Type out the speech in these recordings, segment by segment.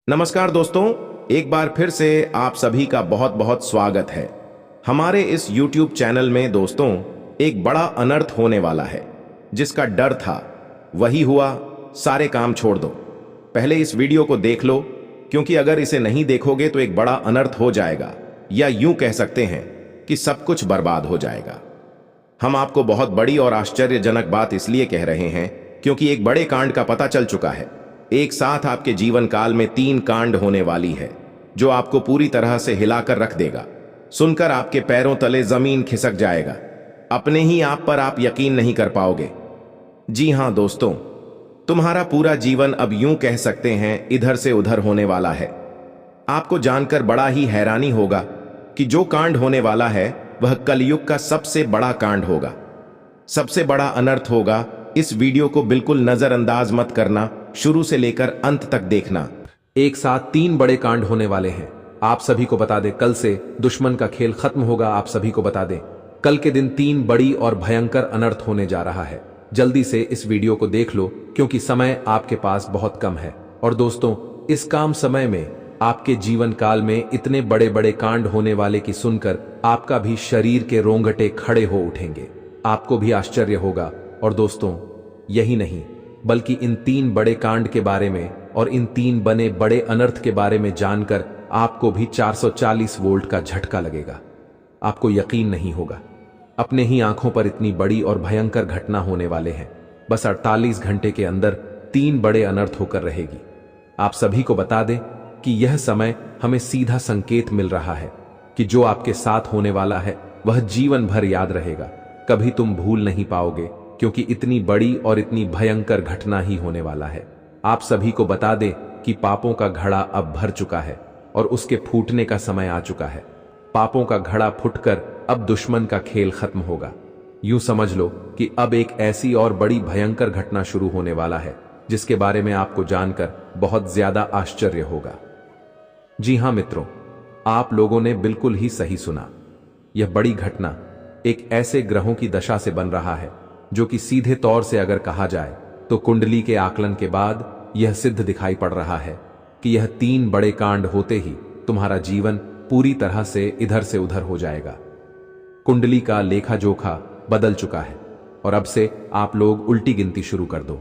नमस्कार दोस्तों, एक बार फिर से आप सभी का बहुत बहुत स्वागत है हमारे इस YouTube चैनल में। दोस्तों, एक बड़ा अनर्थ होने वाला है जिसका डर था वही हुआ। सारे काम छोड़ दो, पहले इस वीडियो को देख लो, क्योंकि अगर इसे नहीं देखोगे तो एक बड़ा अनर्थ हो जाएगा, या यूं कह सकते हैं कि सब कुछ बर्बाद हो जाएगा। हम आपको बहुत बड़ी और आश्चर्यजनक बात इसलिए कह रहे हैं क्योंकि एक बड़े कांड का पता चल चुका है। एक साथ आपके जीवन काल में 3 कांड होने वाली है जो आपको पूरी तरह से हिलाकर रख देगा। सुनकर आपके पैरों तले जमीन खिसक जाएगा। अपने ही आप पर आप यकीन नहीं कर पाओगे। जी हां दोस्तों, तुम्हारा पूरा जीवन अब यूं कह सकते हैं इधर से उधर होने वाला है। आपको जानकर बड़ा ही हैरानी होगा कि जो कांड होने वाला है वह कलयुग का सबसे बड़ा कांड होगा, सबसे बड़ा अनर्थ होगा। इस वीडियो को बिल्कुल नजरअंदाज मत करना, शुरू से लेकर अंत तक देखना। एक साथ 3 बड़े कांड होने वाले हैं। आप सभी को बता दें, कल से दुश्मन का खेल खत्म होगा। आप सभी को बता दें, कल के दिन 3 बड़ी और भयंकर अनर्थ होने जा रहा है। जल्दी से इस वीडियो को देख लो क्योंकि समय आपके पास बहुत कम है। और दोस्तों, इस काम समय में आपके जीवन काल में इतने बड़े बड़े कांड होने वाले की सुनकर आपका भी शरीर के रोंगटे खड़े हो उठेंगे। आपको भी आश्चर्य होगा। और दोस्तों, यही नहीं बल्कि इन 3 बड़े कांड के बारे में और इन 3 बने बड़े अनर्थ के बारे में जानकर आपको भी 440 वोल्ट का झटका लगेगा। आपको यकीन नहीं होगा, अपने ही आंखों पर इतनी बड़ी और भयंकर घटना होने वाले हैं। बस 48 घंटे के अंदर 3 बड़े अनर्थ होकर रहेगी। आप सभी को बता दें कि यह समय हमें सीधा संकेत मिल रहा है कि जो आपके साथ होने वाला है वह जीवन भर याद रहेगा। कभी तुम भूल नहीं पाओगे, क्योंकि इतनी बड़ी और इतनी भयंकर घटना ही होने वाला है। आप सभी को बता दें कि पापों का घड़ा अब भर चुका है और उसके फूटने का समय आ चुका है। पापों का घड़ा फूटकर अब दुश्मन का खेल खत्म होगा। यूं समझ लो कि अब एक ऐसी और बड़ी भयंकर घटना शुरू होने वाला है जिसके बारे में आपको जानकर बहुत ज्यादा आश्चर्य होगा। जी हां मित्रों, आप लोगों ने बिल्कुल ही सही सुना। यह बड़ी घटना एक ऐसे ग्रहों की दशा से बन रहा है जो कि सीधे तौर से अगर कहा जाए तो कुंडली के आकलन के बाद यह सिद्ध दिखाई पड़ रहा है कि यह 3 बड़े कांड होते ही तुम्हारा जीवन पूरी तरह से इधर से उधर हो जाएगा। कुंडली का लेखा जोखा बदल चुका है और अब से आप लोग उल्टी गिनती शुरू कर दो,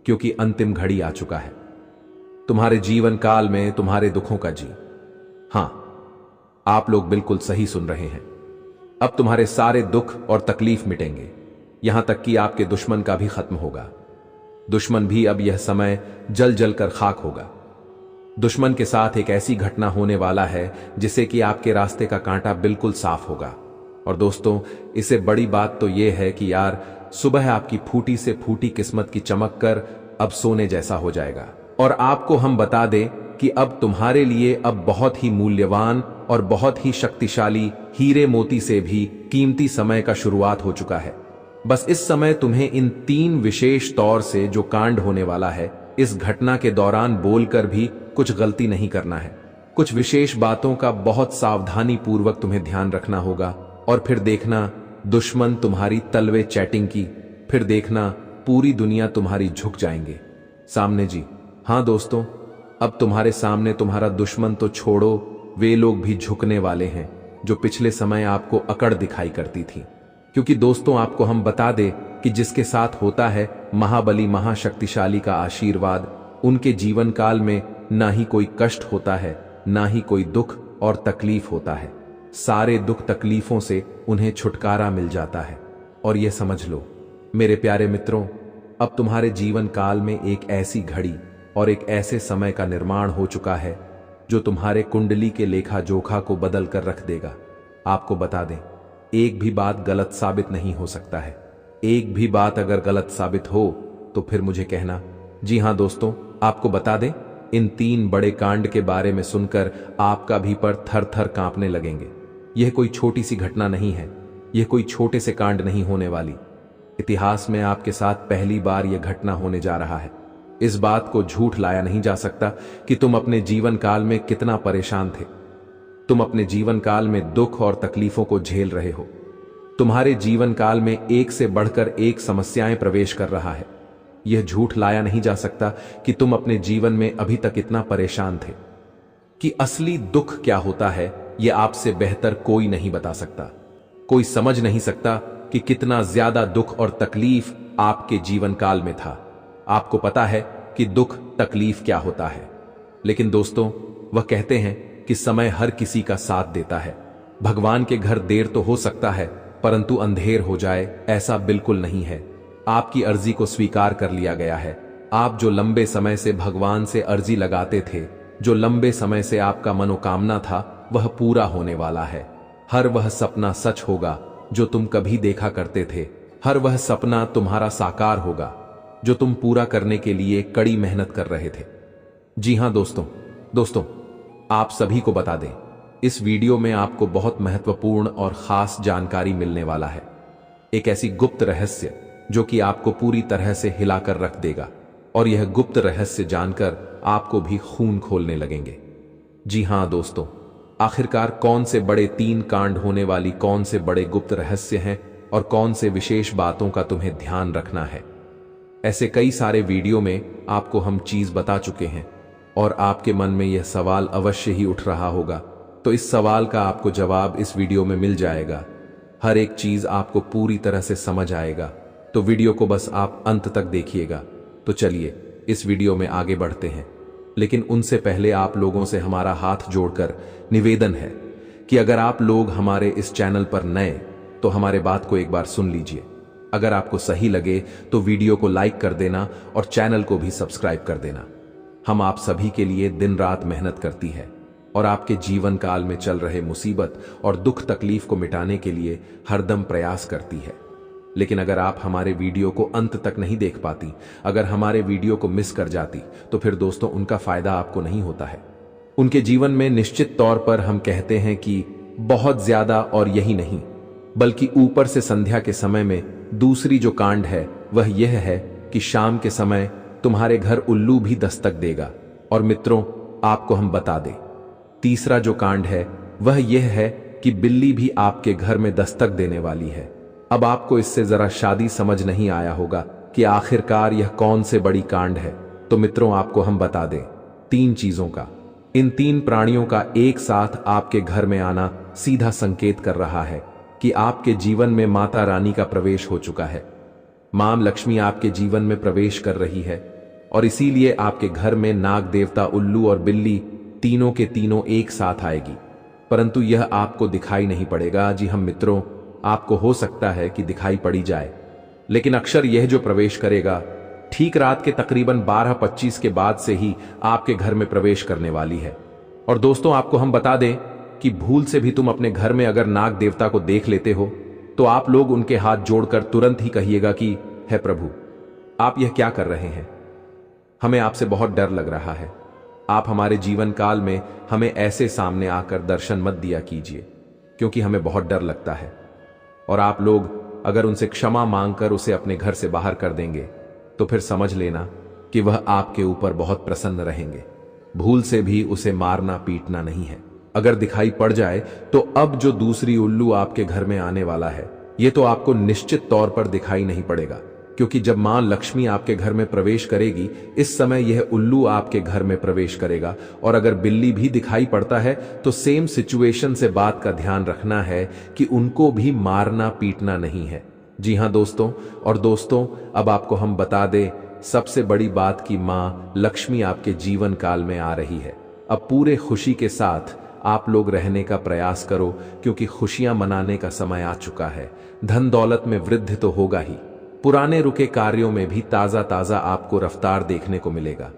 क्योंकि अंतिम घड़ी आ चुका है तुम्हारे जीवन काल में तुम्हारे दुखों का। जी हां, आप लोग बिल्कुल सही सुन रहे हैं। अब तुम्हारे सारे दुख और तकलीफ मिटेंगे, यहां तक कि आपके दुश्मन का भी खत्म होगा। दुश्मन भी अब यह समय जल जल कर खाक होगा। दुश्मन के साथ एक ऐसी घटना होने वाला है जिससे कि आपके रास्ते का कांटा बिल्कुल साफ होगा। और दोस्तों, इससे बड़ी बात तो यह है कि यार, सुबह आपकी फूटी से फूटी किस्मत की चमक कर अब सोने जैसा हो जाएगा। और आपको हम बता दें कि अब तुम्हारे लिए अब बहुत ही मूल्यवान और बहुत ही शक्तिशाली हीरे मोती से भी कीमती समय का शुरुआत हो चुका है। बस इस समय तुम्हें इन 3 विशेष तौर से जो कांड होने वाला है, इस घटना के दौरान बोलकर भी कुछ गलती नहीं करना है। कुछ विशेष बातों का बहुत सावधानी पूर्वक तुम्हें ध्यान रखना होगा। और फिर देखना दुश्मन तुम्हारी तलवे चैटिंग की, फिर देखना पूरी दुनिया तुम्हारी झुक जाएंगे सामने। जी हां दोस्तों, अब तुम्हारे सामने तुम्हारा दुश्मन तो छोड़ो, वे लोग भी झुकने वाले हैं जो पिछले समय आपको अकड़ दिखाई करती थी। क्योंकि दोस्तों, आपको हम बता दें कि जिसके साथ होता है महाबली महाशक्तिशाली का आशीर्वाद, उनके जीवन काल में ना ही कोई कष्ट होता है, ना ही कोई दुख और तकलीफ होता है। सारे दुख तकलीफों से उन्हें छुटकारा मिल जाता है। और यह समझ लो मेरे प्यारे मित्रों, अब तुम्हारे जीवन काल में एक ऐसी घड़ी और एक ऐसे समय का निर्माण हो चुका है जो तुम्हारे कुंडली के लेखा जोखा को बदल कर रख देगा। आपको बता दें, एक भी बात गलत साबित नहीं हो सकता है। एक भी बात अगर गलत साबित हो तो फिर मुझे कहना। जी हां दोस्तों, आपको बता दें, इन 3 बड़े कांड के बारे में सुनकर आपका भी पर थर थर कांपने लगेंगे। यह कोई छोटी सी घटना नहीं है, यह कोई छोटे से कांड नहीं होने वाली। इतिहास में आपके साथ पहली बार यह घटना होने जा रहा है। इस बात को झूठ लाया नहीं जा सकता कि तुम अपने जीवन काल में कितना परेशान थे। तुम अपने जीवन काल में दुख और तकलीफों को झेल रहे हो। तुम्हारे जीवन काल में एक से बढ़कर एक समस्याएं प्रवेश कर रहा है। यह झूठ लाया नहीं जा सकता कि तुम अपने जीवन में अभी तक इतना परेशान थे कि असली दुख क्या होता है यह आपसे बेहतर कोई नहीं बता सकता। कोई समझ नहीं सकता कि कितना ज्यादा दुख और तकलीफ आपके जीवन काल में था। आपको पता है कि दुख तकलीफ क्या होता है, लेकिन दोस्तों वह कहते हैं कि समय हर किसी का साथ देता है। भगवान के घर देर तो हो सकता है, परंतु अंधेर हो जाए ऐसा बिल्कुल नहीं है। आपकी अर्जी को स्वीकार कर लिया गया है। आप जो लंबे समय से भगवान से अर्जी लगाते थे, जो लंबे समय से आपका मनोकामना था, वह पूरा होने वाला है। हर वह सपना सच होगा जो तुम कभी देखा करते थे। हर वह सपना तुम्हारा साकार होगा जो तुम पूरा करने के लिए कड़ी मेहनत कर रहे थे। जी हां दोस्तों, आप सभी को बता दें, इस वीडियो में आपको बहुत महत्वपूर्ण और खास जानकारी मिलने वाला है। एक ऐसी गुप्त रहस्य जो कि आपको पूरी तरह से हिलाकर रख देगा, और यह गुप्त रहस्य जानकर आपको भी खून खोलने लगेंगे। जी हां दोस्तों, आखिरकार कौन से बड़े 3 कांड होने वाली कौन से बड़े गुप्त रहस्य हैं और कौन से विशेष बातों का तुम्हें ध्यान रखना है। ऐसे कई सारे वीडियो में आपको हम चीज बता चुके हैं, और आपके मन में यह सवाल अवश्य ही उठ रहा होगा, तो इस सवाल का आपको जवाब इस वीडियो में मिल जाएगा। हर एक चीज आपको पूरी तरह से समझ आएगा, तो वीडियो को बस आप अंत तक देखिएगा। तो चलिए इस वीडियो में आगे बढ़ते हैं, लेकिन उनसे पहले आप लोगों से हमारा हाथ जोड़कर निवेदन है कि अगर आप लोग हमारे इस चैनल पर नए तो हमारे बात को एक बार सुन लीजिए। अगर आपको सही लगे तो वीडियो को लाइक कर देना और चैनल को भी सब्सक्राइब कर देना। हम आप सभी के लिए दिन रात मेहनत करती है और आपके जीवन काल में चल रहे मुसीबत और दुख तकलीफ को मिटाने के लिए हरदम प्रयास करती है। लेकिन अगर आप हमारे वीडियो को अंत तक नहीं देख पाती, अगर हमारे वीडियो को मिस कर जाती, तो फिर दोस्तों उनका फायदा आपको नहीं होता है। उनके जीवन में निश्चित तौर पर हम कहते हैं कि बहुत ज्यादा, और यही नहीं बल्कि ऊपर से संध्या के समय में दूसरी जो कांड है वह यह है कि शाम के समय तुम्हारे घर उल्लू भी दस्तक देगा। और मित्रों आपको हम बता दें, तीसरा जो कांड है वह यह है कि बिल्ली भी आपके घर में दस्तक देने वाली है। अब आपको इससे जरा शादी समझ नहीं आया होगा कि आखिरकार यह कौन से बड़ी कांड है। तो मित्रों आपको हम बता दें 3 चीजों का। इन 3 प्राणियों का एक साथ आपके घर में आना सीधा संकेत कर रहा है कि आपके जीवन में माता रानी का प्रवेश हो चुका है। मां लक्ष्मी आपके जीवन में प्रवेश कर रही है, और इसीलिए आपके घर में नाग देवता, उल्लू और बिल्ली तीनों के तीनों एक साथ आएगी। परंतु यह आपको दिखाई नहीं पड़ेगा। जी हम मित्रों, आपको हो सकता है कि दिखाई पड़ी जाए, लेकिन अक्षर यह जो प्रवेश करेगा ठीक रात के तकरीबन 12:25 के बाद से ही आपके घर में प्रवेश करने वाली है। और दोस्तों आपको हम बता दें कि भूल से भी तुम अपने घर में अगर नाग देवता को देख लेते हो तो आप लोग उनके हाथ जोड़कर तुरंत ही कहिएगा कि हे प्रभु, आप यह क्या कर रहे हैं? हमें आपसे बहुत डर लग रहा है। आप हमारे जीवन काल में हमें ऐसे सामने आकर दर्शन मत दिया कीजिए, क्योंकि हमें बहुत डर लगता है। और आप लोग अगर उनसे क्षमा मांगकर उसे अपने घर से बाहर कर देंगे तो फिर समझ लेना कि वह आपके ऊपर बहुत प्रसन्न रहेंगे। भूल से भी उसे मारना पीटना नहीं है। अगर दिखाई पड़ जाए तो अब जो दूसरी उल्लू आपके घर में आने वाला है, यह तो आपको निश्चित तौर पर दिखाई नहीं पड़ेगा, क्योंकि जब मां लक्ष्मी आपके घर में प्रवेश करेगी, इस समय यह उल्लू आपके घर में प्रवेश करेगा। और अगर बिल्ली भी दिखाई पड़ता है तो सेम सिचुएशन से बात का ध्यान रखना है कि उनको भी मारना पीटना नहीं है। जी हां दोस्तों, और दोस्तों अब आपको हम बता दें सबसे बड़ी बात कि मां लक्ष्मी आपके जीवन काल में आ रही है। अब पूरे खुशी के साथ आप लोग रहने का प्रयास करो, क्योंकि खुशियां मनाने का समय आ चुका है। धन दौलत में वृद्धि तो होगा ही, पुराने रुके कार्यों में भी ताजा ताजा आपको रफ्तार देखने को मिलेगा।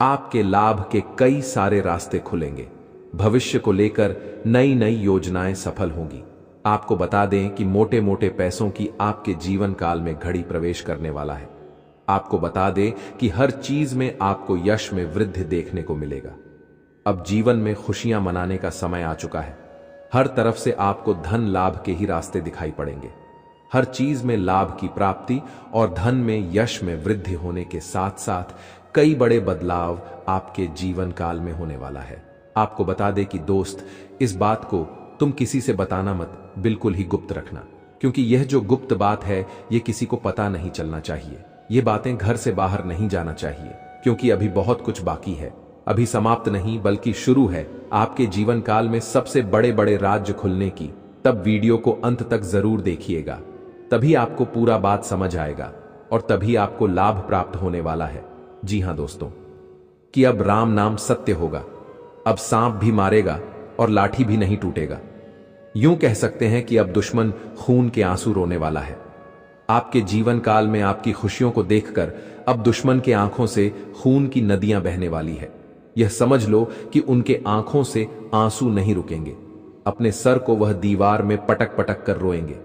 आपके लाभ के कई सारे रास्ते खुलेंगे। भविष्य को लेकर नई नई योजनाएं सफल होंगी। आपको बता दें कि मोटे मोटे पैसों की आपके जीवन काल में घड़ी प्रवेश करने वाला है। आपको बता दें कि हर चीज में आपको यश में वृद्धि देखने को मिलेगा। अब जीवन में खुशियां मनाने का समय आ चुका है। हर तरफ से आपको धन लाभ के ही रास्ते दिखाई पड़ेंगे। हर चीज में लाभ की प्राप्ति और धन में यश में वृद्धि होने के साथ साथ कई बड़े बदलाव आपके जीवन काल में होने वाला है। आपको बता दें कि दोस्त, इस बात को तुम किसी से बताना मत, बिल्कुल ही गुप्त रखना, क्योंकि यह जो गुप्त बात है यह किसी को पता नहीं चलना चाहिए। ये बातें घर से बाहर नहीं जाना चाहिए, क्योंकि अभी बहुत कुछ बाकी है। अभी समाप्त नहीं बल्कि शुरू है आपके जीवन काल में सबसे बड़े बड़े राज्य खुलने की। तब वीडियो को अंत तक जरूर देखिएगा, तभी आपको पूरा बात समझ आएगा और तभी आपको लाभ प्राप्त होने वाला है। जी हां दोस्तों, कि अब राम नाम सत्य होगा, अब सांप भी मारेगा और लाठी भी नहीं टूटेगा। यूं कह सकते हैं कि अब दुश्मन खून के आंसू रोने वाला है। आपके जीवन काल में आपकी खुशियों को देखकर अब दुश्मन के आंखों से खून की नदियां बहने वाली है। यह समझ लो कि उनके आंखों से आंसू नहीं रुकेंगे। अपने सर को वह दीवार में पटक पटक कर रोएंगे,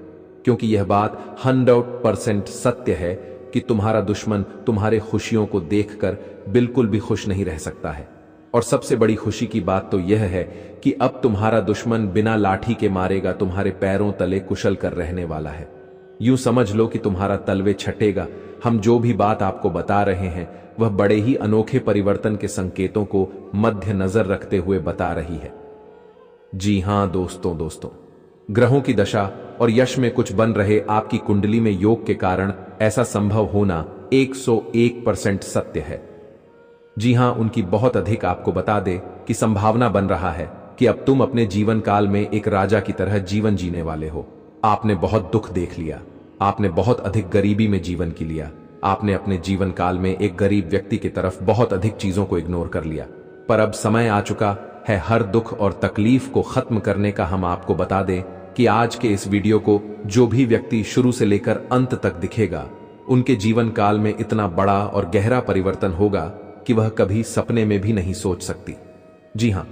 क्योंकि यह बात 100% सत्य है कि तुम्हारा दुश्मन तुम्हारे खुशियों को देखकर बिल्कुल भी खुश नहीं रह सकता है। और सबसे बड़ी खुशी की बात तो यह है कि अब तुम्हारा दुश्मन बिना लाठी के मारेगा तुम्हारे पैरों तले कुशल कर रहने वाला है। यूं समझ लो कि तुम्हारा तलवे छटेगा। हम जो भी बात आपको बता रहे हैं वह बड़े ही अनोखे परिवर्तन के संकेतों को मध्य नजर रखते हुए बता रही है। जी हां दोस्तों, ग्रहों की दशा और यश में कुछ बन रहे आपकी कुंडली में योग के कारण ऐसा संभव होना 101% सत्य है। जी हां, उनकी बहुत अधिक आपको बता दे कि संभावना बन रहा है कि अब तुम अपने जीवन काल में एक राजा की तरह जीवन जीने वाले हो। आपने बहुत दुख देख लिया, आपने बहुत अधिक गरीबी में जीवन की लिया, आपने अपने जीवन काल में एक गरीब व्यक्ति की तरफ बहुत अधिक चीजों को इग्नोर कर लिया। पर अब समय आ चुका है हर दुख और तकलीफ को खत्म करने का। हम आपको बता दें कि आज के इस वीडियो को जो भी व्यक्ति शुरू से लेकर अंत तक दिखेगा, उनके जीवन काल में इतना बड़ा और गहरा परिवर्तन होगा कि वह कभी सपने में भी नहीं सोच सकती। जी हां,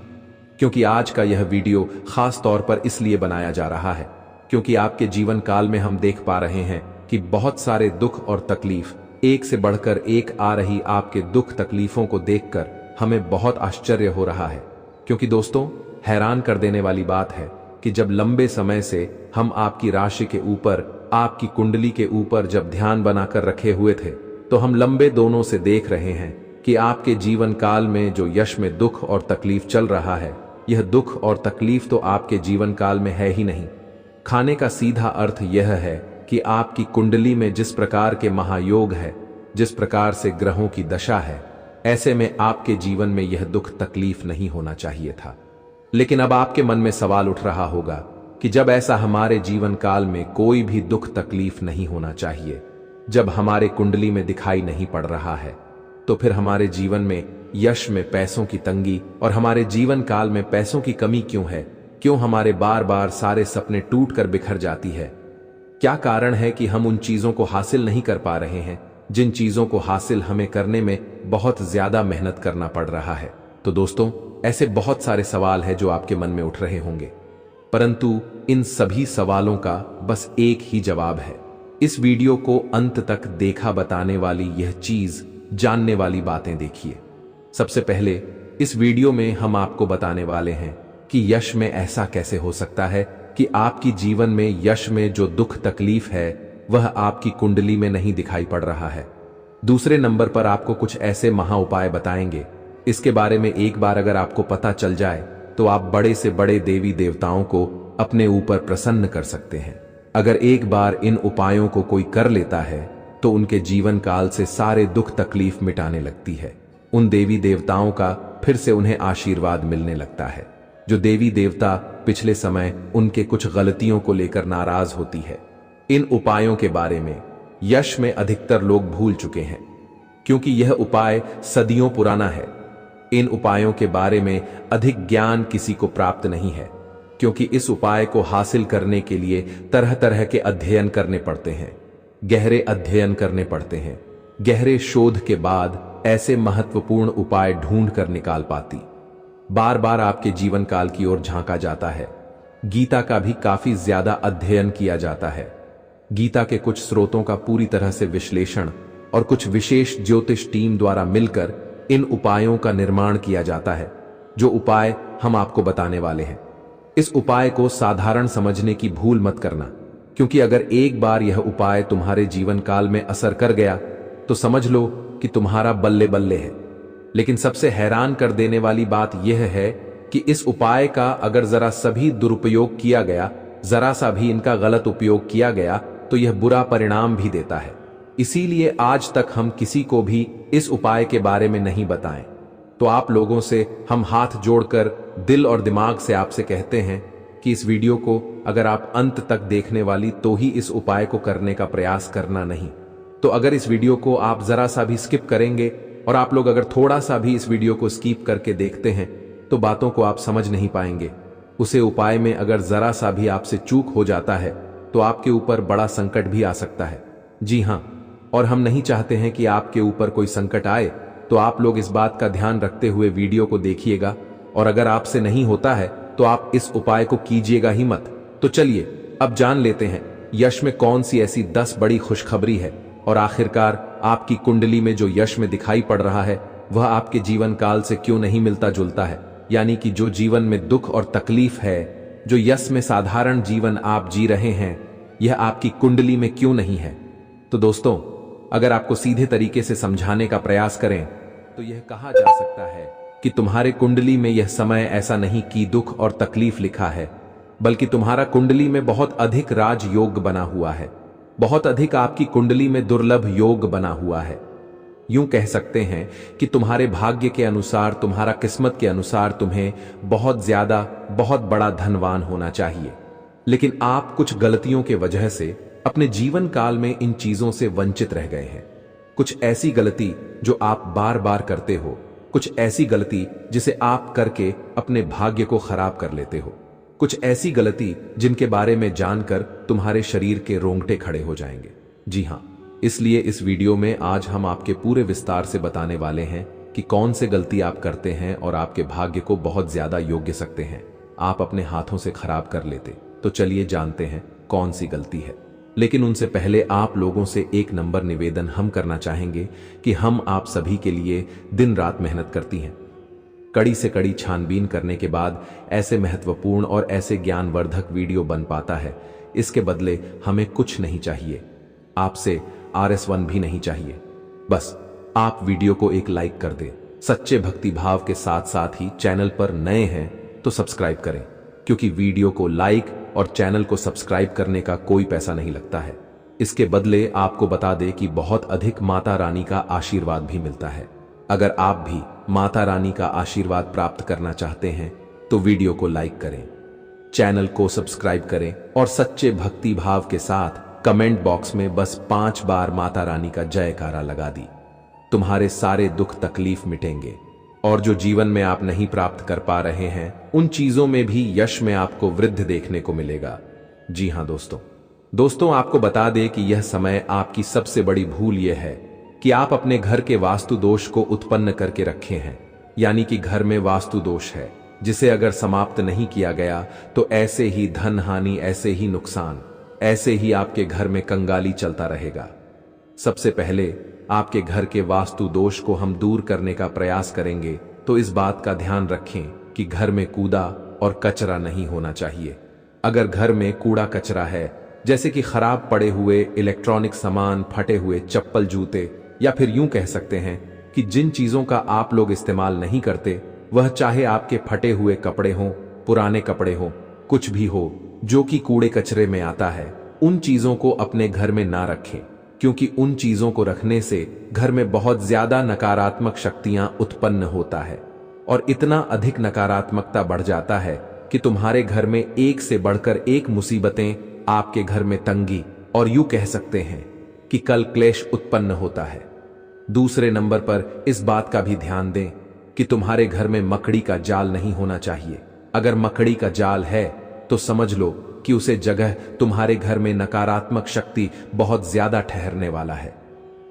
क्योंकि आज का यह वीडियो खास तौर पर इसलिए बनाया जा रहा है क्योंकि आपके जीवन काल में हम देख पा रहे हैं कि बहुत सारे दुख और तकलीफ एक से बढ़कर एक आ रही। आपके दुख तकलीफों को देखकर हमें बहुत आश्चर्य हो रहा है, क्योंकि दोस्तों, हैरान कर देने वाली बात है कि जब लंबे समय से हम आपकी राशि के ऊपर, आपकी कुंडली के ऊपर जब ध्यान बनाकर रखे हुए थे, तो हम लंबे दोनों से देख रहे हैं कि आपके जीवन काल में जो यश में दुख और तकलीफ चल रहा है, यह दुख और तकलीफ तो आपके जीवन काल में है ही नहीं। खाने का सीधा अर्थ यह है कि आपकी कुंडली में जिस प्रकार के महायोग है, जिस प्रकार से ग्रहों की दशा है, ऐसे में आपके जीवन में यह दुख तकलीफ नहीं होना चाहिए था। लेकिन अब आपके मन में सवाल उठ रहा होगा कि जब ऐसा हमारे जीवन काल में कोई भी दुख तकलीफ नहीं होना चाहिए, जब हमारे कुंडली में दिखाई नहीं पड़ रहा है, तो फिर हमारे जीवन में यश में पैसों की तंगी और हमारे जीवन काल में पैसों की कमी क्यों है? क्यों हमारे बार बार सारे सपने टूट कर बिखर जाती है? क्या कारण है कि हम उन चीजों को हासिल नहीं कर पा रहे हैं जिन चीजों को हासिल हमें करने में बहुत ज्यादा मेहनत करना पड़ रहा है? तो दोस्तों, ऐसे बहुत सारे सवाल हैं जो आपके मन में उठ रहे होंगे, परंतु इन सभी सवालों का बस एक ही जवाब है। इस वीडियो को अंत तक देखा बताने वाली यह चीज, जानने वाली बातें देखिए। सबसे पहले इस वीडियो में हम आपको बताने वाले हैं कि यश में ऐसा कैसे हो सकता है कि आपकी जीवन में यश में जो दुख तकलीफ है वह आपकी कुंडली में नहीं दिखाई पड़ रहा है। दूसरे नंबर पर आपको कुछ ऐसे महा उपाय बताएंगे, इसके बारे में एक बार अगर आपको पता चल जाए तो आप बड़े से बड़े देवी देवताओं को अपने ऊपर प्रसन्न कर सकते हैं। अगर एक बार इन उपायों को कोई कर लेता है तो उनके जीवन काल से सारे दुख तकलीफ मिटाने लगती है। उन देवी देवताओं का फिर से उन्हें आशीर्वाद मिलने लगता है। जो देवी देवता पिछले समय उनके कुछ गलतियों को लेकर नाराज होती है, इन उपायों के बारे में यश में अधिकतर लोग भूल चुके हैं, क्योंकि यह उपाय सदियों पुराना है। इन उपायों के बारे में अधिक ज्ञान किसी को प्राप्त नहीं है, क्योंकि इस उपाय को हासिल करने के लिए तरह तरह के अध्ययन करने पड़ते हैं, गहरे अध्ययन करने पड़ते हैं। गहरे शोध के बाद ऐसे महत्वपूर्ण उपाय ढूंढ कर निकाल पाती। बार बार आपके जीवन काल की ओर झांका जाता है। गीता का भी काफी ज्यादा अध्ययन किया जाता है। गीता के कुछ स्रोतों का पूरी तरह से विश्लेषण और कुछ विशेष ज्योतिष टीम द्वारा मिलकर इन उपायों का निर्माण किया जाता है, जो उपाय हम आपको बताने वाले हैं। इस उपाय को साधारण समझने की भूल मत करना, क्योंकि अगर एक बार यह उपाय तुम्हारे जीवन काल में असर कर गया तो समझ लो कि तुम्हारा बल्ले बल्ले है। लेकिन सबसे हैरान कर देने वाली बात यह है कि इस उपाय का अगर जरा सभी दुरुपयोग किया गया, जरा सा भी इनका गलत उपयोग किया गया, तो यह बुरा परिणाम भी देता है। इसीलिए आज तक हम किसी को भी इस उपाय के बारे में नहीं बताएं। तो आप लोगों से हम हाथ जोड़कर दिल और दिमाग से आपसे कहते हैं कि इस वीडियो को अगर आप अंत तक देखने वाली तो ही इस उपाय को करने का प्रयास करना नहीं। तो अगर इस वीडियो को आप जरा सा भी स्किप करेंगे और आप लोग अगर थोड़ा सा भी इस वीडियो को स्किप करके देखते हैं तो बातों को आप समझ नहीं पाएंगे। उसे उपाय में अगर जरा सा भी आपसे चूक हो जाता है तो आपके ऊपर बड़ा संकट भी आ सकता है। जी हाँ, और हम नहीं चाहते हैं कि आपके ऊपर कोई संकट आए, तो आप लोग इस बात का ध्यान रखते हुए वीडियो को देखिएगा। और अगर आपसे नहीं होता है तो आप इस उपाय को कीजिएगा ही मत। तो चलिए अब जान लेते हैं यश में कौन सी ऐसी 10 बड़ी खुशखबरी है और आखिरकार आपकी कुंडली में जो यश में दिखाई पड़ रहा है वह आपके जीवन काल से क्यों नहीं मिलता जुलता है। यानी कि जो जीवन में दुख और तकलीफ है, जो यश में साधारण जीवन आप जी रहे हैं, यह आपकी कुंडली में क्यों नहीं है। तो दोस्तों, अगर आपको सीधे तरीके से समझाने का प्रयास करें तो यह कहा जा सकता है कि तुम्हारे कुंडली में यह समय ऐसा नहीं कि दुख और तकलीफ लिखा है, बल्कि तुम्हारा कुंडली में बहुत अधिक राजयोग बना हुआ है। बहुत अधिक आपकी कुंडली में दुर्लभ योग बना हुआ है। यूं कह सकते हैं कि तुम्हारे भाग्य के अनुसार, तुम्हारा किस्मत के अनुसार तुम्हें बहुत ज्यादा, बहुत बड़ा धनवान होना चाहिए। लेकिन आप कुछ गलतियों के वजह से अपने जीवन काल में इन चीजों से वंचित रह गए हैं। कुछ ऐसी गलती जो आप बार बार करते हो, कुछ ऐसी गलती जिसे आप करके अपने भाग्य को खराब कर लेते हो, कुछ ऐसी गलती जिनके बारे में जानकर तुम्हारे शरीर के रोंगटे खड़े हो जाएंगे। जी हाँ, इसलिए इस वीडियो में आज हम आपके पूरे विस्तार से बताने वाले हैं कि कौन से गलती आप करते हैं और आपके भाग्य को बहुत ज्यादा योग्य सकते हैं आप अपने हाथों से खराब कर लेते। तो चलिए जानते हैं कौन सी गलती है। लेकिन उनसे पहले आप लोगों से एक नंबर निवेदन हम करना चाहेंगे कि हम आप सभी के लिए दिन रात मेहनत करती हैं। कड़ी से कड़ी छानबीन करने के बाद ऐसे महत्वपूर्ण और ऐसे ज्ञानवर्धक वीडियो बन पाता है। इसके बदले हमें कुछ नहीं चाहिए, आपसे RS1 भी नहीं चाहिए। बस आप वीडियो को एक लाइक कर दें। सच्चे भक्ति भाव के साथ साथ ही चैनल पर नए हैं तो सब्सक्राइब करें, क्योंकि वीडियो को लाइक और चैनल को सब्सक्राइब करने का कोई पैसा नहीं लगता है। इसके बदले आपको बता दें कि बहुत अधिक माता रानी का आशीर्वाद भी मिलता है। अगर आप भी माता रानी का आशीर्वाद प्राप्त करना चाहते हैं तो वीडियो को लाइक करें, चैनल को सब्सक्राइब करें और सच्चे भक्ति भाव के साथ कमेंट बॉक्स में बस 5 बार माता रानी का जयकारा लगा दी। तुम्हारे सारे दुख तकलीफ मिटेंगे और जो जीवन में आप नहीं प्राप्त कर पा रहे हैं उन चीजों में भी यश में आपको वृद्धि देखने को मिलेगा। जी हाँ दोस्तों, आपको बता दें कि यह समय आपकी सबसे बड़ी भूल यह है कि आप अपने घर के वास्तु दोष को उत्पन्न करके रखे हैं। यानी कि घर में वास्तु दोष है जिसे अगर समाप्त नहीं किया गया तो ऐसे ही धन हानि, ऐसे ही नुकसान, ऐसे ही आपके घर में कंगाली चलता रहेगा। सबसे पहले आपके घर के वास्तु दोष को हम दूर करने का प्रयास करेंगे, तो इस बात का ध्यान रखें कि घर में कूड़ा और कचरा नहीं होना चाहिए। अगर घर में कूड़ा कचरा है, जैसे कि खराब पड़े हुए इलेक्ट्रॉनिक सामान, फटे हुए चप्पल, जूते, या फिर यूं कह सकते हैं कि जिन चीजों का आप लोग इस्तेमाल नहीं करते, वह चाहे आपके फटे हुए कपड़े हों, पुराने कपड़े हों, कुछ भी हो जो कि कूड़े कचरे में आता है, उन चीजों को अपने घर में ना रखें, क्योंकि उन चीजों को रखने से घर में बहुत ज्यादा नकारात्मक शक्तियां उत्पन्न होता है और इतना अधिक नकारात्मकता बढ़ जाता है कि तुम्हारे घर में एक से बढ़कर एक मुसीबतें, आपके घर में तंगी और यूं कह सकते हैं कि कल क्लेश उत्पन्न होता है। दूसरे नंबर पर इस बात का भी ध्यान दें कि तुम्हारे घर में मकड़ी का जाल नहीं होना चाहिए। अगर मकड़ी का जाल है तो समझ लो कि उसे जगह तुम्हारे घर में नकारात्मक शक्ति बहुत ज्यादा ठहरने वाला है।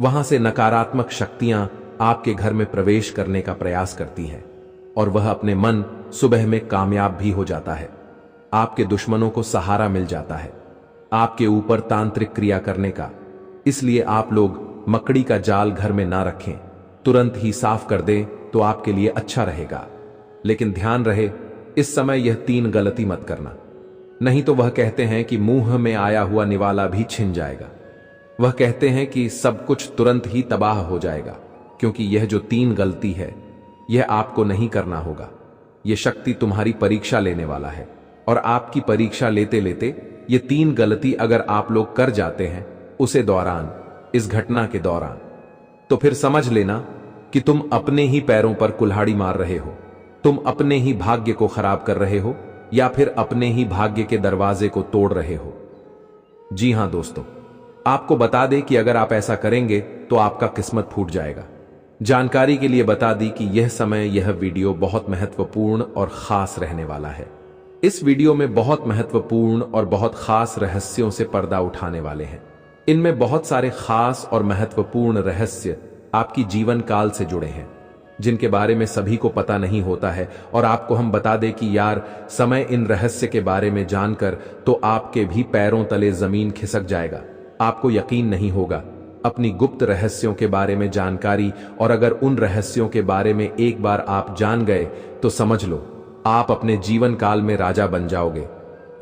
वहां से नकारात्मक शक्तियां आपके घर में प्रवेश करने का प्रयास करती हैं और वह अपने मन सुबह में कामयाब भी हो जाता है। आपके दुश्मनों को सहारा मिल जाता है आपके ऊपर तांत्रिक क्रिया करने का। इसलिए आप लोग मकड़ी का जाल घर में ना रखें, तुरंत ही साफ कर दें तो आपके लिए अच्छा रहेगा। लेकिन ध्यान रहे, इस समय यह 3 गलती मत करना, नहीं तो वह कहते हैं कि मुंह में आया हुआ निवाला भी छिन जाएगा। वह कहते हैं कि सब कुछ तुरंत ही तबाह हो जाएगा, क्योंकि यह जो 3 गलती है यह आपको नहीं करना होगा। यह शक्ति तुम्हारी परीक्षा लेने वाला है और आपकी परीक्षा लेते लेते ये 3 गलती अगर आप लोग कर जाते हैं, उसे दौरान इस घटना के दौरान, तो फिर समझ लेना कि तुम अपने ही पैरों पर कुल्हाड़ी मार रहे हो, तुम अपने ही भाग्य को खराब कर रहे हो या फिर अपने ही भाग्य के दरवाजे को तोड़ रहे हो। जी हां दोस्तों, आपको बता दें कि अगर आप ऐसा करेंगे तो आपका किस्मत फूट जाएगा। जानकारी के लिए बता दी कि यह समय, यह वीडियो बहुत महत्वपूर्ण और खास रहने वाला है। इस वीडियो में बहुत महत्वपूर्ण और बहुत खास रहस्यों से पर्दा उठाने वाले हैं। इनमें बहुत सारे खास और महत्वपूर्ण रहस्य आपकी जीवन काल से जुड़े हैं, जिनके बारे में सभी को पता नहीं होता है। और आपको हम बता दें कि यार, समय इन रहस्य के बारे में जानकर तो आपके भी पैरों तले जमीन खिसक जाएगा। आपको यकीन नहीं होगा अपनी गुप्त रहस्यों के बारे में जानकारी, और अगर उन रहस्यों के बारे में एक बार आप जान गए तो समझ लो आप अपने जीवन काल में राजा बन जाओगे।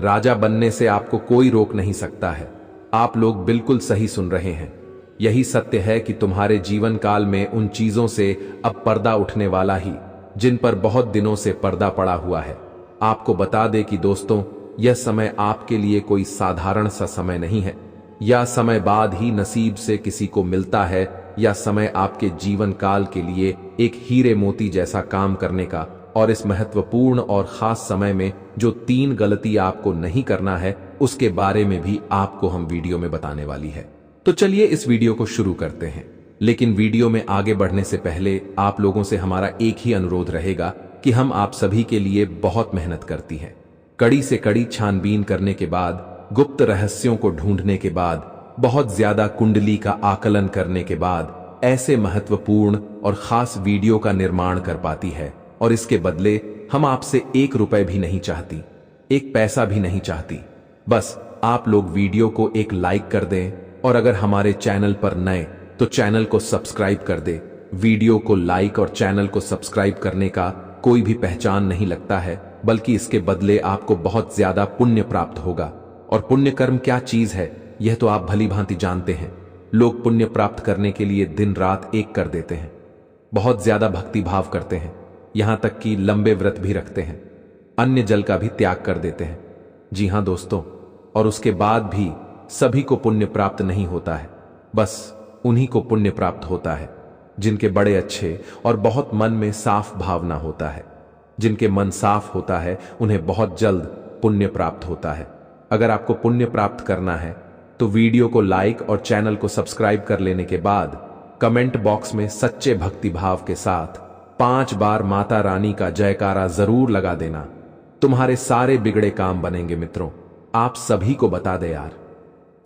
राजा बनने से आपको कोई रोक नहीं सकता है। आप लोग बिल्कुल सही सुन रहे हैं। यही सत्य है कि तुम्हारे जीवन काल में उन चीजों से अब पर्दा उठने वाला ही, जिन पर बहुत दिनों से पर्दा पड़ा हुआ है। आपको बता दें कि दोस्तों, यह समय आपके लिए कोई साधारण सा समय नहीं है, या समय बाद ही नसीब से किसी को मिलता है, या समय आपके जीवन काल के लिए एक हीरे मोती जैसा काम करने का। और इस महत्वपूर्ण और खास समय में जो 3 गलती आपको नहीं करना है, उसके बारे में भी आपको हम वीडियो में बताने वाली है। तो चलिए इस वीडियो को शुरू करते हैं। लेकिन वीडियो में आगे बढ़ने से पहले आप लोगों से हमारा एक ही अनुरोध रहेगा कि हम आप सभी के लिए बहुत मेहनत करती हैं। कड़ी से कड़ी छानबीन करने के बाद, गुप्त रहस्यों को ढूंढने के बाद, बहुत ज्यादा कुंडली का आकलन करने के बाद ऐसे महत्वपूर्ण और खास वीडियो का निर्माण कर पाती है। और इसके बदले हम आपसे 1 रुपए भी नहीं चाहती, 1 पैसा भी नहीं चाहती। बस आप लोग वीडियो को एक लाइक कर दें, और अगर हमारे चैनल पर नए तो चैनल को सब्सक्राइब कर दे। वीडियो को लाइक और चैनल को सब्सक्राइब करने का कोई भी पहचान नहीं लगता है, बल्कि इसके बदले आपको बहुत ज्यादा पुण्य प्राप्त होगा। और पुण्य कर्म क्या चीज है, यह तो आप भली भांति जानते हैं। लोग पुण्य प्राप्त करने के लिए दिन रात एक कर देते हैं, बहुत ज्यादा भक्ति भाव करते हैं, यहां तक कि लंबे व्रत भी रखते हैं, अन्य जल का भी त्याग कर देते हैं। जी हां दोस्तों, और उसके बाद भी सभी को पुण्य प्राप्त नहीं होता है। बस उन्हीं को पुण्य प्राप्त होता है जिनके बड़े अच्छे और बहुत मन में साफ भावना होता है। जिनके मन साफ होता है उन्हें बहुत जल्द पुण्य प्राप्त होता है। अगर आपको पुण्य प्राप्त करना है तो वीडियो को लाइक और चैनल को सब्सक्राइब कर लेने के बाद कमेंट बॉक्स में सच्चे भक्ति भाव के साथ 5 बार माता रानी का जयकारा जरूर लगा देना। तुम्हारे सारे बिगड़े काम बनेंगे मित्रों। आप सभी को बता दे यार,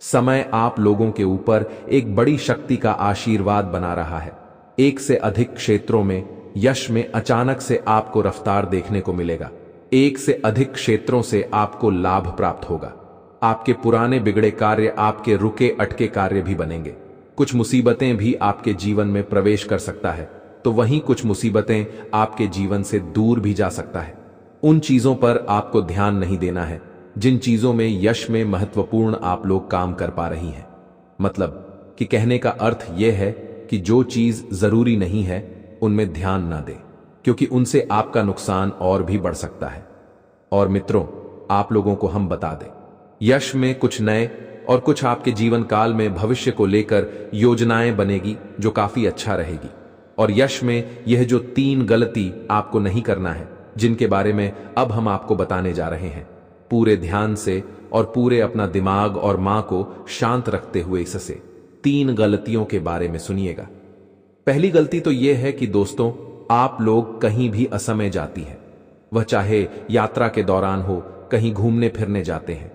समय आप लोगों के ऊपर एक बड़ी शक्ति का आशीर्वाद बना रहा है। 1 से अधिक क्षेत्रों में यश में अचानक से आपको रफ्तार देखने को मिलेगा। 1 से अधिक क्षेत्रों से आपको लाभ प्राप्त होगा। आपके पुराने बिगड़े कार्य आपके रुके अटके कार्य भी बनेंगे। कुछ मुसीबतें भी आपके जीवन में प्रवेश कर सकता है, तो वहीं कुछ मुसीबतें आपके जीवन से दूर भी जा सकता है। उन चीजों पर आपको ध्यान नहीं देना है जिन चीजों में यश में महत्वपूर्ण आप लोग काम कर पा रही हैं। मतलब कि कहने का अर्थ यह है कि जो चीज जरूरी नहीं है उनमें ध्यान ना दें, क्योंकि उनसे आपका नुकसान और भी बढ़ सकता है। और मित्रों, आप लोगों को हम बता दें, यश में कुछ नए और कुछ आपके जीवन काल में भविष्य को लेकर योजनाएं बनेगी जो काफी अच्छा रहेगी। और यश में यह जो 3 गलती आपको नहीं करना है, जिनके बारे में अब हम आपको बताने जा रहे हैं, पूरे ध्यान से और पूरे अपना दिमाग और मां को शांत रखते हुए इससे 3 गलतियों के बारे में सुनिएगा। पहली गलती तो यह है कि दोस्तों, आप लोग कहीं भी असमय जाती है, वह चाहे यात्रा के दौरान हो, कहीं घूमने फिरने जाते हैं।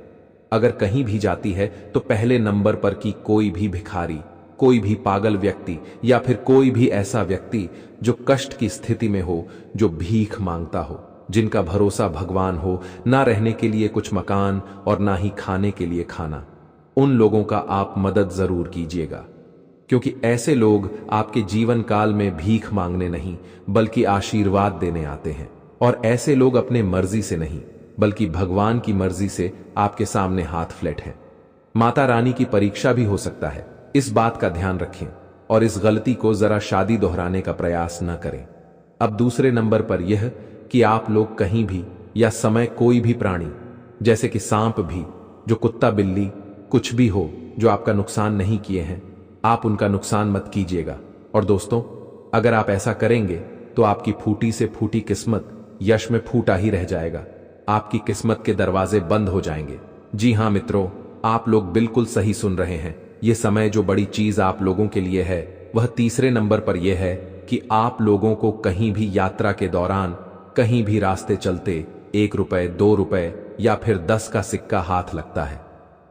अगर कहीं भी जाती है तो पहले नंबर पर की कोई भी भिखारी, कोई भी पागल व्यक्ति या फिर कोई भी ऐसा व्यक्ति जो कष्ट की स्थिति में हो, जो भीख मांगता हो, जिनका भरोसा भगवान हो, ना रहने के लिए कुछ मकान और ना ही खाने के लिए खाना, उन लोगों का आप मदद जरूर कीजिएगा। क्योंकि ऐसे लोग आपके जीवन काल में भीख मांगने नहीं बल्कि आशीर्वाद देने आते हैं। और ऐसे लोग अपने मर्जी से नहीं बल्कि भगवान की मर्जी से आपके सामने हाथ फ्लैट हैं। माता रानी की परीक्षा भी हो सकता है, इस बात का ध्यान रखें और इस गलती को जरा शादी दोहराने का प्रयास न करें। अब दूसरे नंबर पर यह कि आप लोग कहीं भी या समय कोई भी प्राणी, जैसे कि सांप भी, जो कुत्ता बिल्ली कुछ भी हो जो आपका नुकसान नहीं किए हैं, आप उनका नुकसान मत कीजिएगा। और दोस्तों, अगर आप ऐसा करेंगे तो आपकी फूटी से फूटी किस्मत यश में फूटा ही रह जाएगा। आपकी किस्मत के दरवाजे बंद हो जाएंगे। जी हां मित्रों, आप लोग बिल्कुल सही सुन रहे हैं। ये समय जो बड़ी चीज आप लोगों के लिए है वह तीसरे नंबर पर यह है कि आप लोगों को कहीं भी यात्रा के दौरान, कहीं भी रास्ते चलते 1 रुपए, 2 रुपए या फिर 10 का सिक्का हाथ लगता है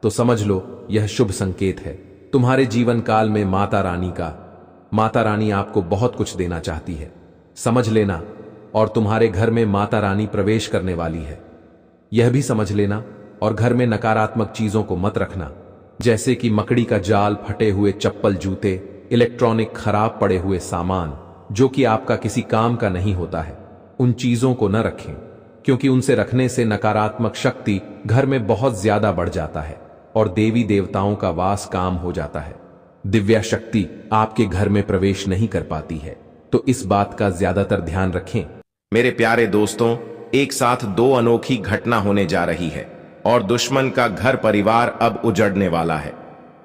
तो समझ लो यह शुभ संकेत है। तुम्हारे जीवन काल में माता रानी आपको बहुत कुछ देना चाहती है, समझ लेना। और तुम्हारे घर में माता रानी प्रवेश करने वाली है, यह भी समझ लेना। और घर में नकारात्मक चीजों को मत रखना, जैसे कि मकड़ी का जाल, फटे हुए चप्पल, जूते, इलेक्ट्रॉनिक खराब पड़े हुए सामान जो कि आपका किसी काम का नहीं होता है, उन चीजों को न रखें, क्योंकि उनसे रखने से नकारात्मक शक्ति घर में बहुत ज्यादा बढ़ जाता है और देवी देवताओं का वास काम हो जाता है। दिव्या शक्ति आपके घर में प्रवेश नहीं कर पाती है, तो इस बात का ज्यादातर ध्यान रखें। मेरे प्यारे दोस्तों, एक साथ 2 अनोखी घटना होने जा रही है और दुश्मन का घर परिवार अब उजड़ने वाला है,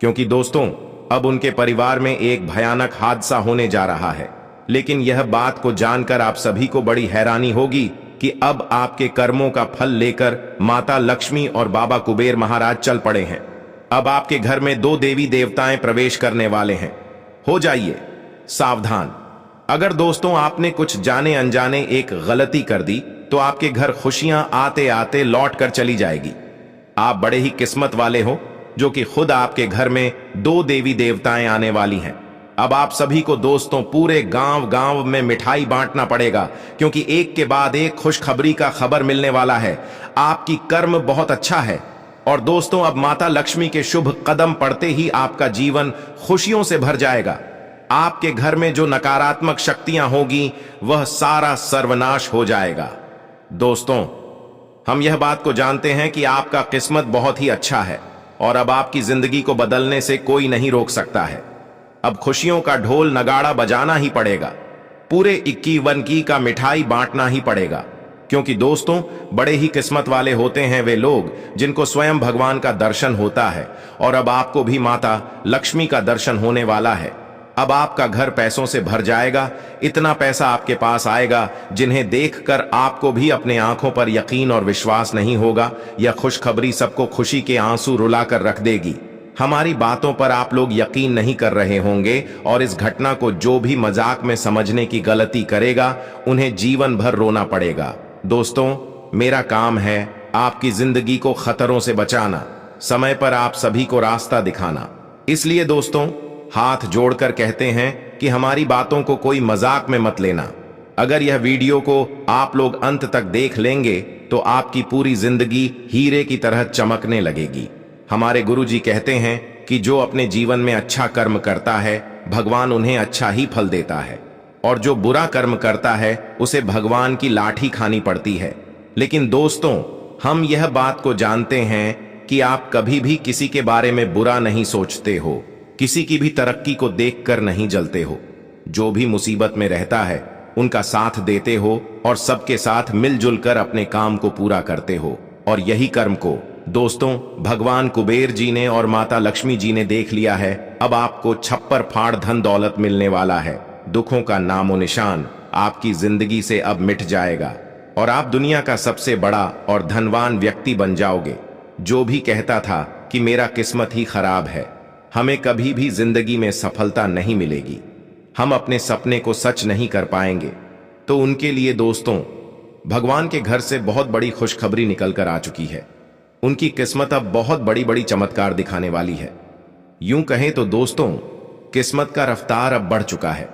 क्योंकि दोस्तों अब उनके परिवार में एक भयानक हादसा होने जा रहा है। लेकिन यह बात को जानकर आप सभी को बड़ी हैरानी होगी कि अब आपके कर्मों का फल लेकर माता लक्ष्मी और बाबा कुबेर महाराज चल पड़े हैं। अब आपके घर में 2 देवी देवताएं प्रवेश करने वाले हैं। हो जाइए सावधान। अगर दोस्तों आपने कुछ जाने अनजाने एक गलती कर दी तो आपके घर खुशियां आते आते लौट कर चली जाएगी। आप बड़े ही किस्मत वाले हो जो कि खुद आपके घर में 2 देवी देवताएं आने वाली हैं। अब आप सभी को दोस्तों पूरे गांव गांव में मिठाई बांटना पड़ेगा, क्योंकि एक के बाद एक खुशखबरी का खबर मिलने वाला है। आपकी कर्म बहुत अच्छा है और दोस्तों अब माता लक्ष्मी के शुभ कदम पड़ते ही आपका जीवन खुशियों से भर जाएगा। आपके घर में जो नकारात्मक शक्तियां होगी वह सारा सर्वनाश हो जाएगा। दोस्तों, हम यह बात को जानते हैं कि आपका किस्मत बहुत ही अच्छा है और अब आपकी जिंदगी को बदलने से कोई नहीं रोक सकता है। अब खुशियों का ढोल नगाड़ा बजाना ही पड़ेगा, पूरे 21 का मिठाई बांटना ही पड़ेगा, क्योंकि दोस्तों बड़े ही किस्मत वाले होते हैं वे लोग जिनको स्वयं भगवान का दर्शन होता है। और अब आपको भी माता लक्ष्मी का दर्शन होने वाला है। अब आपका घर पैसों से भर जाएगा। इतना पैसा आपके पास आएगा जिन्हें देखकर आपको भी अपने आंखों पर यकीन और विश्वास नहीं होगा। यह खुशखबरी सबको खुशी के आंसू रुलाकर रख देगी। हमारी बातों पर आप लोग यकीन नहीं कर रहे होंगे और इस घटना को जो भी मजाक में समझने की गलती करेगा उन्हें जीवन भर रोना पड़ेगा। दोस्तों, मेरा काम है आपकी जिंदगी को खतरों से बचाना, समय पर आप सभी को रास्ता दिखाना। इसलिए दोस्तों हाथ जोड़कर कहते हैं कि हमारी बातों को कोई मजाक में मत लेना। अगर यह वीडियो को आप लोग अंत तक देख लेंगे तो आपकी पूरी जिंदगी हीरे की तरह चमकने लगेगी। हमारे गुरुजी कहते हैं कि जो अपने जीवन में अच्छा कर्म करता है भगवान उन्हें अच्छा ही फल देता है, और जो बुरा कर्म करता है उसे भगवान की लाठी खानी पड़ती है। लेकिन दोस्तों, हम यह बात को जानते हैं कि आप कभी भी किसी के बारे में बुरा नहीं सोचते हो, किसी की भी तरक्की को देखकर नहीं जलते हो। जो भी मुसीबत में रहता है उनका साथ देते हो और सबके साथ मिलजुल कर अपने काम को पूरा करते हो। और यही कर्म को दोस्तों भगवान कुबेर जी ने और माता लक्ष्मी जी ने देख लिया है। अब आपको छप्पर फाड़ धन दौलत मिलने वाला है। दुखों का नामो निशान आपकी जिंदगी से अब मिट जाएगा और आप दुनिया का सबसे बड़ा और धनवान व्यक्ति बन जाओगे। जो भी कहता था कि मेरा किस्मत ही खराब है, हमें कभी भी जिंदगी में सफलता नहीं मिलेगी, हम अपने सपने को सच नहीं कर पाएंगे, तो उनके लिए दोस्तों भगवान के घर से बहुत बड़ी खुशखबरी निकल कर आ चुकी है। उनकी किस्मत अब बहुत बड़ी बड़ी चमत्कार दिखाने वाली है। यूं कहें तो दोस्तों किस्मत का रफ्तार अब बढ़ चुका है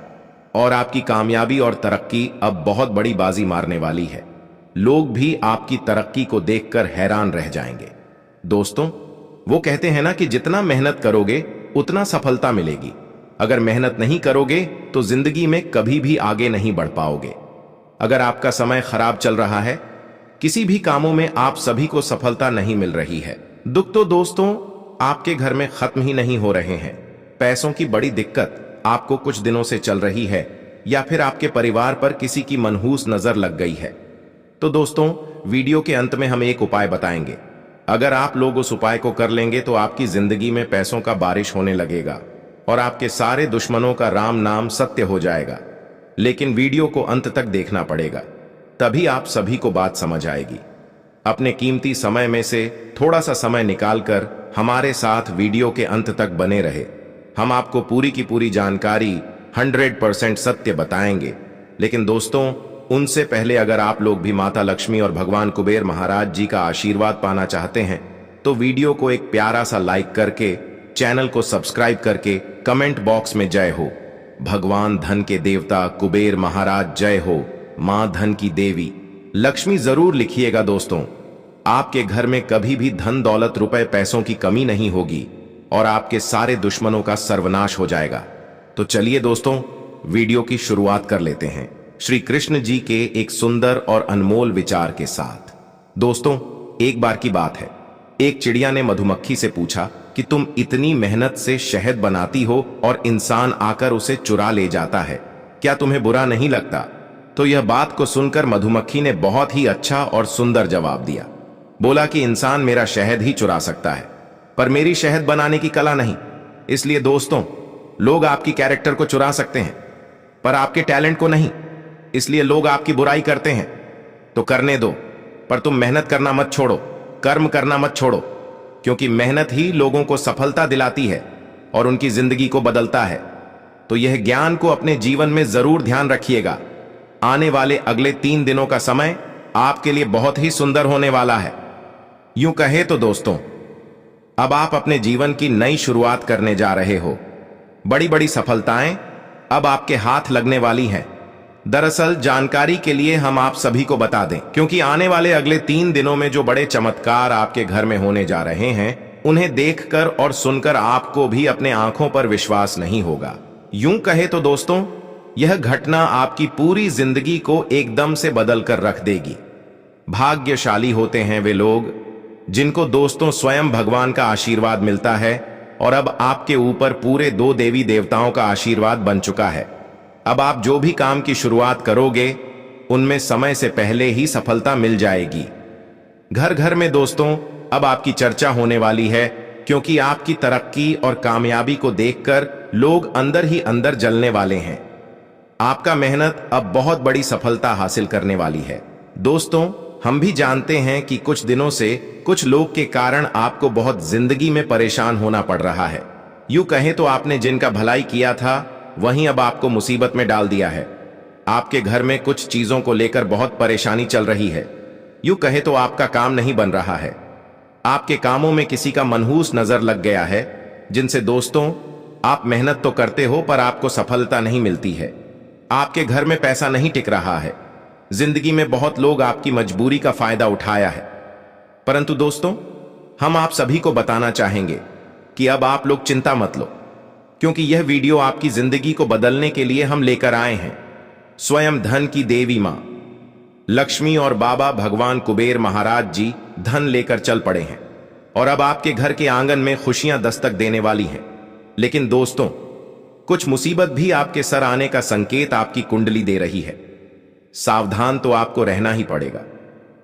और आपकी कामयाबी और तरक्की अब बहुत बड़ी बाजी मारने वाली है। लोग भी आपकी तरक्की को देखकर हैरान रह जाएंगे। दोस्तों, वो कहते हैं ना कि जितना मेहनत करोगे उतना सफलता मिलेगी। अगर मेहनत नहीं करोगे तो जिंदगी में कभी भी आगे नहीं बढ़ पाओगे। अगर आपका समय खराब चल रहा है, किसी भी कामों में आप सभी को सफलता नहीं मिल रही है, दुख तो दोस्तों आपके घर में खत्म ही नहीं हो रहे हैं। पैसों की बड़ी दिक्कत आपको कुछ दिनों से चल रही है या फिर आपके परिवार पर किसी की मनहूस नजर लग गई है, तो दोस्तों वीडियो के अंत में हम एक उपाय बताएंगे। अगर आप लोग उस उपाय को कर लेंगे तो आपकी जिंदगी में पैसों का बारिश होने लगेगा और आपके सारे दुश्मनों का राम नाम सत्य हो जाएगा। लेकिन वीडियो को अंत तक देखना पड़ेगा, तभी आप सभी को बात समझ आएगी। अपने कीमती समय में से थोड़ा सा समय निकालकर हमारे साथ वीडियो के अंत तक बने रहे। हम आपको पूरी की पूरी जानकारी 100% सत्य बताएंगे। लेकिन दोस्तों, उनसे पहले अगर आप लोग भी माता लक्ष्मी और भगवान कुबेर महाराज जी का आशीर्वाद पाना चाहते हैं तो वीडियो को एक प्यारा सा लाइक करके, चैनल को सब्सक्राइब करके कमेंट बॉक्स में जय हो, भगवान धन के देवता कुबेर महाराज जय हो, मां धन की देवी लक्ष्मी जरूर लिखिएगा। दोस्तों, आपके घर में कभी भी धन दौलत रुपए पैसों की कमी नहीं होगी और आपके सारे दुश्मनों का सर्वनाश हो जाएगा। तो चलिए दोस्तों, वीडियो की शुरुआत कर लेते हैं श्री कृष्ण जी के एक सुंदर और अनमोल विचार के साथ। दोस्तों, एक बार की बात है, एक चिड़िया ने मधुमक्खी से पूछा कि तुम इतनी मेहनत से शहद बनाती हो और इंसान आकर उसे चुरा ले जाता है, क्या तुम्हें बुरा नहीं लगता? तो यह बात को सुनकर मधुमक्खी ने बहुत ही अच्छा और सुंदर जवाब दिया। बोला कि इंसान मेरा शहद ही चुरा सकता है, पर मेरी शहद बनाने की कला नहीं। इसलिए दोस्तों, लोग आपकी कैरेक्टर को चुरा सकते हैं पर आपके टैलेंट को नहीं। इसलिए लोग आपकी बुराई करते हैं तो करने दो, पर तुम मेहनत करना मत छोड़ो, कर्म करना मत छोड़ो, क्योंकि मेहनत ही लोगों को सफलता दिलाती है और उनकी जिंदगी को बदलता है। तो यह ज्ञान को अपने जीवन में जरूर ध्यान रखिएगा। आने वाले अगले 3 दिनों का समय आपके लिए बहुत ही सुंदर होने वाला है। यूं कहे तो दोस्तों, अब आप अपने जीवन की नई शुरुआत करने जा रहे हो। बड़ी बड़ी सफलताएं अब आपके हाथ लगने वाली हैं। दरअसल जानकारी के लिए हम आप सभी को बता दें, क्योंकि आने वाले अगले 3 दिनों में जो बड़े चमत्कार आपके घर में होने जा रहे हैं, उन्हें देखकर और सुनकर आपको भी अपने आंखों पर विश्वास नहीं होगा। यूं कहे तो दोस्तों, यह घटना आपकी पूरी जिंदगी को एकदम से बदल कर रख देगी। भाग्यशाली होते हैं वे लोग जिनको दोस्तों स्वयं भगवान का आशीर्वाद मिलता है और अब आपके ऊपर पूरे 2 देवी देवताओं का आशीर्वाद बन चुका है। अब आप जो भी काम की शुरुआत करोगे उनमें समय से पहले ही सफलता मिल जाएगी। घर घर में दोस्तों अब आपकी चर्चा होने वाली है, क्योंकि आपकी तरक्की और कामयाबी को देखकर लोग अंदर ही अंदर जलने वाले हैं। आपका मेहनत अब बहुत बड़ी सफलता हासिल करने वाली है। दोस्तों, हम भी जानते हैं कि कुछ दिनों से कुछ लोग के कारण आपको बहुत जिंदगी में परेशान होना पड़ रहा है। यूं कहें तो आपने जिनका भलाई किया था वहीं अब आपको मुसीबत में डाल दिया है। आपके घर में कुछ चीजों को लेकर बहुत परेशानी चल रही है। यूं कहे तो आपका काम नहीं बन रहा है। आपके कामों में किसी का मनहूस नजर लग गया है, जिनसे दोस्तों आप मेहनत तो करते हो पर आपको सफलता नहीं मिलती है। आपके घर में पैसा नहीं टिक रहा है। जिंदगी में बहुत लोग आपकी मजबूरी का फायदा उठाया है। परंतु दोस्तों, हम आप सभी को बताना चाहेंगे कि अब आप लोग चिंता मत लो, क्योंकि यह वीडियो आपकी जिंदगी को बदलने के लिए हम लेकर आए हैं। स्वयं धन की देवी मां लक्ष्मी और बाबा भगवान कुबेर महाराज जी धन लेकर चल पड़े हैं और अब आपके घर के आंगन में खुशियां दस्तक देने वाली हैं। लेकिन दोस्तों, कुछ मुसीबत भी आपके सर आने का संकेत आपकी कुंडली दे रही है। सावधान तो आपको रहना ही पड़ेगा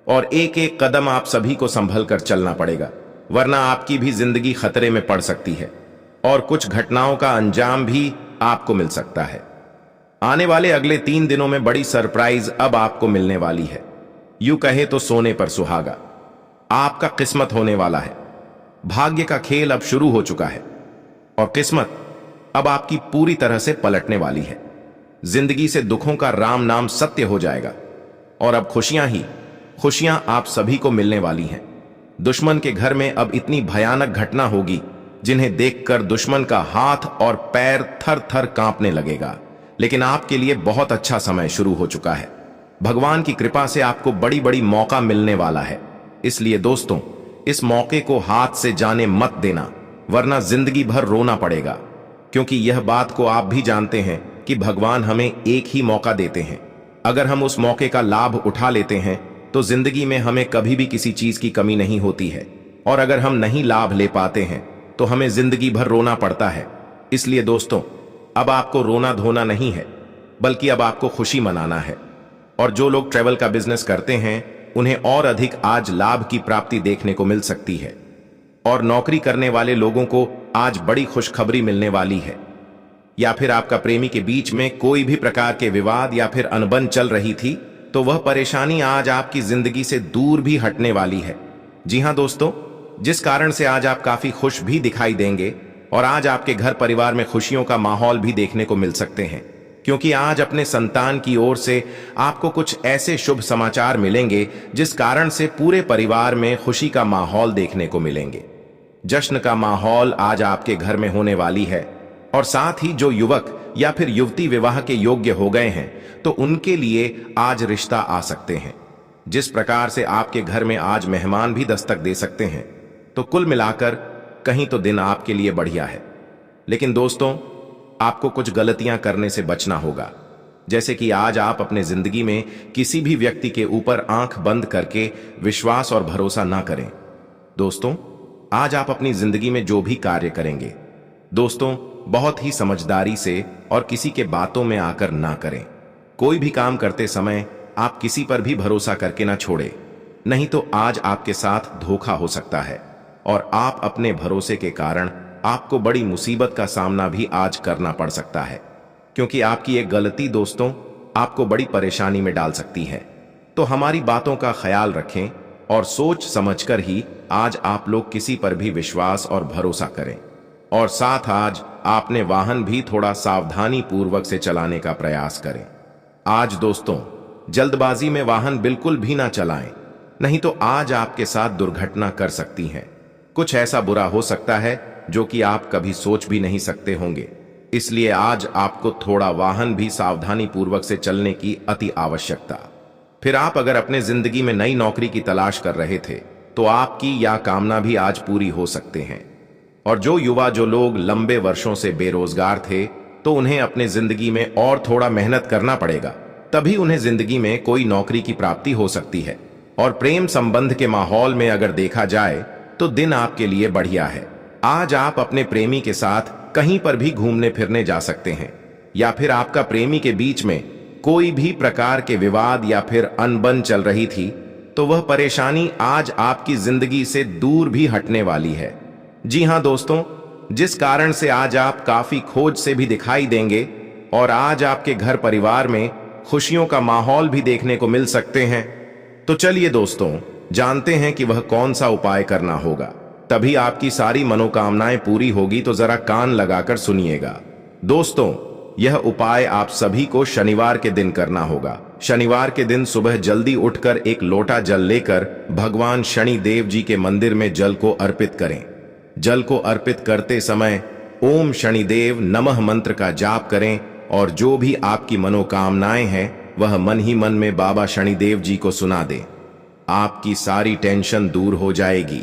और एक एक कदम आप सभी को संभल कर चलना पड़ेगा, वरना आपकी भी जिंदगी खतरे में पड़ सकती है और कुछ घटनाओं का अंजाम भी आपको मिल सकता है। आने वाले अगले 3 दिनों में बड़ी सरप्राइज अब आपको मिलने वाली है। यूं कहे तो सोने पर सुहागा आपका किस्मत होने वाला है। भाग्य का खेल अब शुरू हो चुका है और किस्मत अब आपकी पूरी तरह से पलटने वाली है। जिंदगी से दुखों का राम नाम सत्य हो जाएगा और अब खुशियां ही खुशियां आप सभी को मिलने वाली हैं। दुश्मन के घर में अब इतनी भयानक घटना होगी जिन्हें देखकर दुश्मन का हाथ और पैर थर थर कांपने लगेगा। लेकिन आपके लिए बहुत अच्छा समय शुरू हो चुका है। भगवान की कृपा से आपको बड़ी बड़ी मौका मिलने वाला है। इसलिए दोस्तों, इस मौके को हाथ से जाने मत देना, वरना जिंदगी भर रोना पड़ेगा। क्योंकि यह बात को आप भी जानते हैं कि भगवान हमें एक ही मौका देते हैं। अगर हम उस मौके का लाभ उठा लेते हैं तो जिंदगी में हमें कभी भी किसी चीज की कमी नहीं होती है, और अगर हम नहीं लाभ ले पाते हैं तो हमें जिंदगी भर रोना पड़ता है। इसलिए दोस्तों, अब आपको रोना धोना नहीं है, बल्कि अब आपको खुशी मनाना है। और जो लोग ट्रैवल का बिजनेस करते हैं उन्हें और अधिक आज लाभ की प्राप्ति देखने को मिल सकती है। और नौकरी करने वाले लोगों को आज बड़ी खुशखबरी मिलने वाली है। या फिर आपका प्रेमी के बीच में कोई भी प्रकार के विवाद या फिर अनबन चल रही थी, तो वह परेशानी आज आपकी जिंदगी से दूर भी हटने वाली है। जी हां दोस्तों, जिस कारण से आज आप काफी खुश भी दिखाई देंगे और आज आपके घर परिवार में खुशियों का माहौल भी देखने को मिल सकते हैं, क्योंकि आज अपने संतान की ओर से आपको कुछ ऐसे शुभ समाचार मिलेंगे जिस कारण से पूरे परिवार में खुशी का माहौल देखने को मिलेंगे। जश्न का माहौल आज आपके घर में होने वाली है और साथ ही जो युवक या फिर युवती विवाह के योग्य हो गए हैं तो उनके लिए आज रिश्ता आ सकते हैं। जिस प्रकार से आपके घर में आज मेहमान भी दस्तक दे सकते हैं, तो कुल मिलाकर कहीं तो दिन आपके लिए बढ़िया है। लेकिन दोस्तों, आपको कुछ गलतियां करने से बचना होगा, जैसे कि आज आप अपने जिंदगी में किसी भी व्यक्ति के ऊपर आंख बंद करके विश्वास और भरोसा ना करें। दोस्तों, आज आप अपनी जिंदगी में जो भी कार्य करेंगे, दोस्तों, बहुत ही समझदारी से और किसी के बातों में आकर ना करें। कोई भी काम करते समय आप किसी पर भी भरोसा करके ना छोड़े, नहीं तो आज आपके साथ धोखा हो सकता है और आप अपने भरोसे के कारण आपको बड़ी मुसीबत का सामना भी आज करना पड़ सकता है, क्योंकि आपकी एक गलती दोस्तों आपको बड़ी परेशानी में डाल सकती है। तो हमारी बातों का ख्याल रखें और सोच समझकर ही आज आप लोग किसी पर भी विश्वास और भरोसा करें। और साथ आज आपने वाहन भी थोड़ा सावधानी पूर्वक से चलाने का प्रयास करें। आज दोस्तों, जल्दबाजी में वाहन बिल्कुल भी ना चलाएं, नहीं तो आज आपके साथ दुर्घटना कर सकती है। कुछ ऐसा बुरा हो सकता है जो कि आप कभी सोच भी नहीं सकते होंगे। इसलिए आज आपको थोड़ा वाहन भी सावधानी पूर्वक से चलने की अति आवश्यकता। फिर आप अगर अपने जिंदगी में नई नौकरी की तलाश कर रहे थे, तो आपकी यह कामना भी आज पूरी हो सकते हैं। और जो लोग लंबे वर्षों से बेरोजगार थे, तो उन्हें अपने जिंदगी में और थोड़ा मेहनत करना पड़ेगा, तभी उन्हें जिंदगी में कोई नौकरी की प्राप्ति हो सकती है। और प्रेम संबंध के माहौल में अगर देखा जाए तो दिन आपके लिए बढ़िया है। आज आप अपने प्रेमी के साथ कहीं पर भी घूमने फिरने जा सकते हैं, या फिर आपका प्रेमी के बीच में कोई भी प्रकार के विवाद या फिर अनबन चल रही थी, तो वह परेशानी आज आपकी जिंदगी से दूर भी हटने वाली है। जी हां दोस्तों, जिस कारण से आज आप काफी खोज से भी दिखाई देंगे और आज आपके घर परिवार में खुशियों का माहौल भी देखने को मिल सकते हैं। तो चलिए दोस्तों, जानते हैं कि वह कौन सा उपाय करना होगा, तभी आपकी सारी मनोकामनाएं पूरी होगी। तो जरा कान लगाकर सुनिएगा। दोस्तों, यह उपाय आप सभी को शनिवार के दिन करना होगा। शनिवार के दिन सुबह जल्दी उठकर एक लोटा जल लेकर भगवान शनि देव जी के मंदिर में जल को अर्पित करें। जल को अर्पित करते समय ओम शनिदेव नमः मंत्र का जाप करें और जो भी आपकी मनोकामनाएं हैं वह मन ही मन में बाबा शनिदेव जी को सुना दें। आपकी सारी टेंशन दूर हो जाएगी।